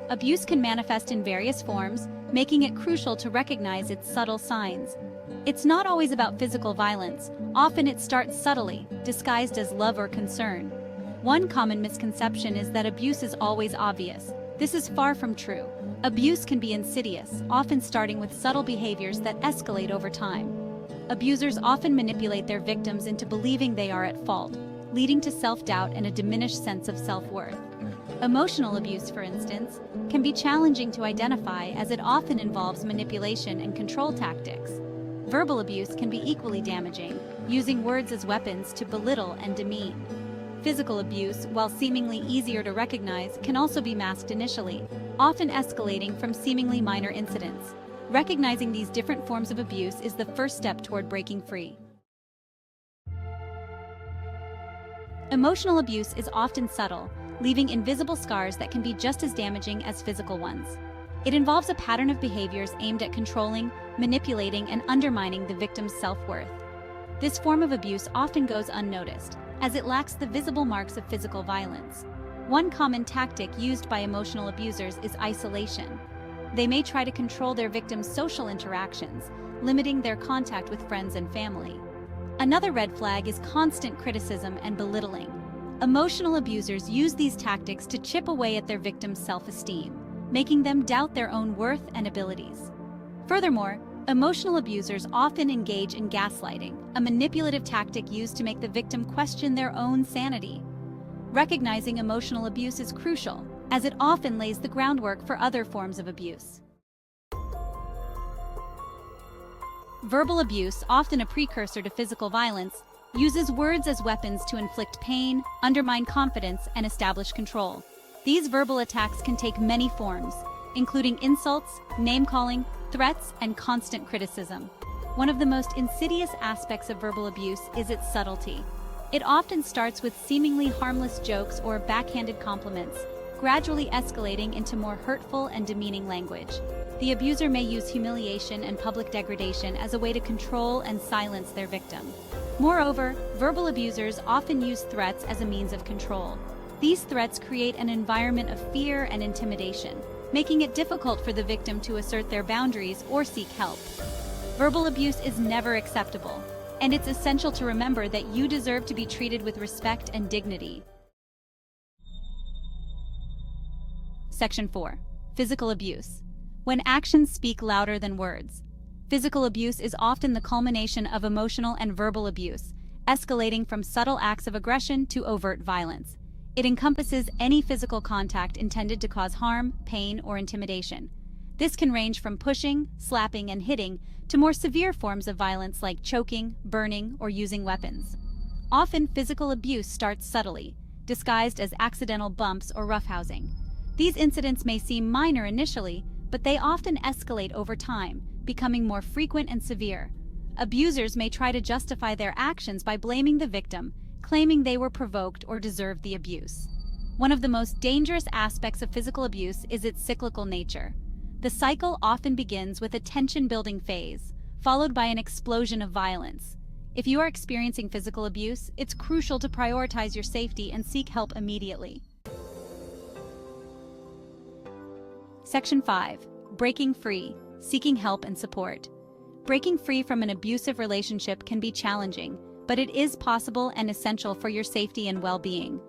Abuse can manifest in various forms, making it crucial to recognize its subtle signs. It's not always about physical violence. Often it starts subtly, disguised as love or concern. One common misconception is that abuse is always obvious. This is far from true. Abuse can be insidious, often starting with subtle behaviors that escalate over time. Abusers often manipulate their victims into believing they are at fault, leading to self-doubt and a diminished sense of self-worth. Emotional abuse, for instance, can be challenging to identify as it often involves manipulation and control tactics. Verbal abuse can be equally damaging, using words as weapons to belittle and demean. Physical abuse, while seemingly easier to recognize, can also be masked initially, often escalating from seemingly minor incidents. Recognizing these different forms of abuse is the first step toward breaking free. Emotional abuse is often subtle, leaving invisible scars that can be just as damaging as physical ones. It involves a pattern of behaviors aimed at controlling, manipulating, and undermining the victim's self-worth. This form of abuse often goes unnoticed, as it lacks the visible marks of physical violence. One common tactic used by emotional abusers is isolation. They may try to control their victims' social interactions, limiting their contact with friends and family. Another red flag is constant criticism and belittling. Emotional abusers use these tactics to chip away at their victims' self-esteem, making them doubt their own worth and abilities. Furthermore, emotional abusers often engage in gaslighting, a manipulative tactic used to make the victim question their own sanity. Recognizing emotional abuse is crucial, as it often lays the groundwork for other forms of abuse. Verbal abuse, often a precursor to physical violence, uses words as weapons to inflict pain, undermine confidence, and establish control. These verbal attacks can take many forms, including insults, name-calling, threats, and constant criticism. One of the most insidious aspects of verbal abuse is its subtlety. It often starts with seemingly harmless jokes or backhanded compliments, gradually escalating into more hurtful and demeaning language. The abuser may use humiliation and public degradation as a way to control and silence their victim. Moreover, verbal abusers often use threats as a means of control. These threats create an environment of fear and intimidation, making it difficult for the victim to assert their boundaries or seek help. Verbal abuse is never acceptable, and it's essential to remember that you deserve to be treated with respect and dignity. Section 4. Physical abuse. When actions speak louder than words. Physical abuse is often the culmination of emotional and verbal abuse, escalating from subtle acts of aggression to overt violence. It encompasses any physical contact intended to cause harm, pain, or intimidation. This can range from pushing, slapping, and hitting to more severe forms of violence like choking, burning, or using weapons. Often, physical abuse starts subtly, disguised as accidental bumps or roughhousing. These incidents may seem minor initially, but they often escalate over time, becoming more frequent and severe. Abusers may try to justify their actions by blaming the victim, claiming they were provoked or deserved the abuse. One of the most dangerous aspects of physical abuse is its cyclical nature. The cycle often begins with a tension-building phase, followed by an explosion of violence. If you are experiencing physical abuse, it's crucial to prioritize your safety and seek help immediately. Section 5. Breaking free, seeking help and support. Breaking free from an abusive relationship can be challenging, but it is possible and essential for your safety and well-being.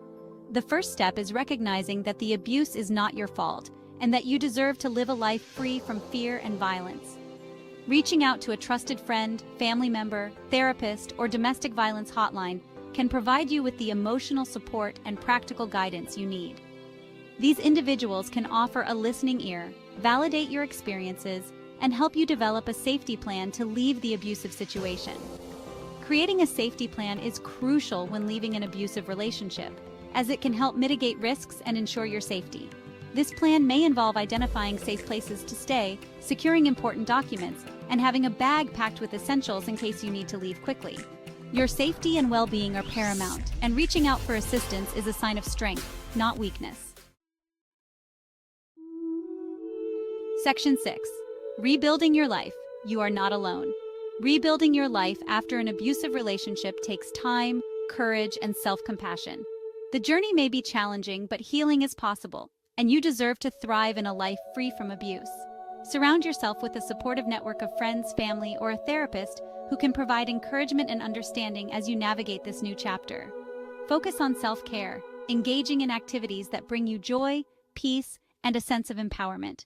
The first step is recognizing that the abuse is not your fault, and that you deserve to live a life free from fear and violence. Reaching out to a trusted friend, family member, therapist, or domestic violence hotline can provide you with the emotional support and practical guidance you need. These individuals can offer a listening ear, validate your experiences, and help you develop a safety plan to leave the abusive situation. Creating a safety plan is crucial when leaving an abusive relationship, as it can help mitigate risks and ensure your safety. This plan may involve identifying safe places to stay, securing important documents, and having a bag packed with essentials in case you need to leave quickly. Your safety and well-being are paramount, and reaching out for assistance is a sign of strength, not weakness. Section 6. Rebuilding your life. You are not alone. Rebuilding your life after an abusive relationship takes time, courage, and self-compassion. The journey may be challenging, but healing is possible. and you deserve to thrive in a life free from abuse. Surround yourself with a supportive network of friends, family, or a therapist who can provide encouragement and understanding as you navigate this new chapter. Focus on self-care, engaging in activities that bring you joy, peace, and a sense of empowerment.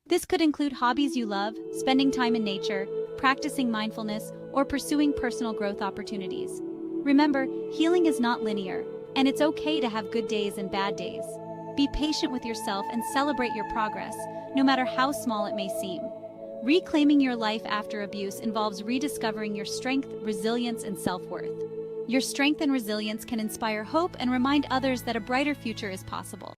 This could include hobbies you love, spending time in nature, practicing mindfulness, or pursuing personal growth opportunities. Remember, healing is not linear, and it's okay to have good days and bad days. Be patient with yourself and celebrate your progress, no matter how small it may seem. Reclaiming your life after abuse involves rediscovering your strength, resilience, and self-worth. Your strength and resilience can inspire hope and remind others that a brighter future is possible.